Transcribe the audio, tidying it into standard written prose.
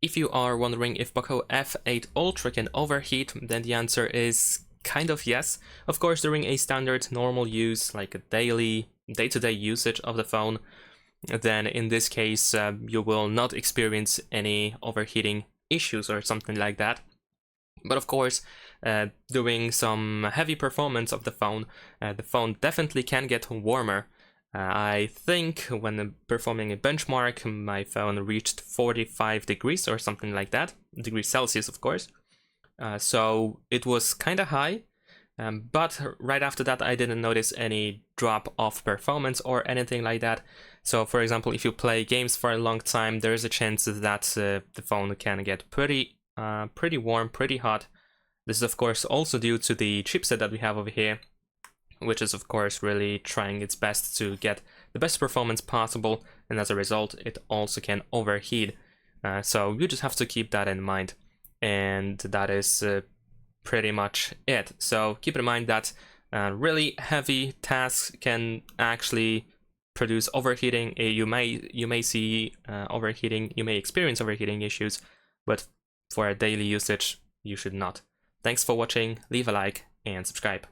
If you are wondering if POCO F8 Ultra can overheat, then the answer is kind of yes. Of course, during a standard normal use, like a daily, day-to-day usage of the phone, then in this case you will not experience any overheating issues or something like that. But of course, doing some heavy performance of the phone definitely can get warmer. I think when performing a benchmark, my phone reached 45 degrees or something like that, degrees Celsius, of course. So it was kind of high, but right after that I didn't notice any drop of performance or anything like that. So for example, if you play games for a long time, there is a chance that the phone can get pretty warm, pretty hot. This is of course also due to the chipset that we have over here, which is of course really trying its best to get the best performance possible, and as a result it also can overheat. So you just have to keep that in mind, and that is pretty much it. So keep in mind that really heavy tasks can actually produce overheating. You may see overheating, you may experience overheating issues, but for a daily usage you should not. Thanks for watching, leave a like and subscribe.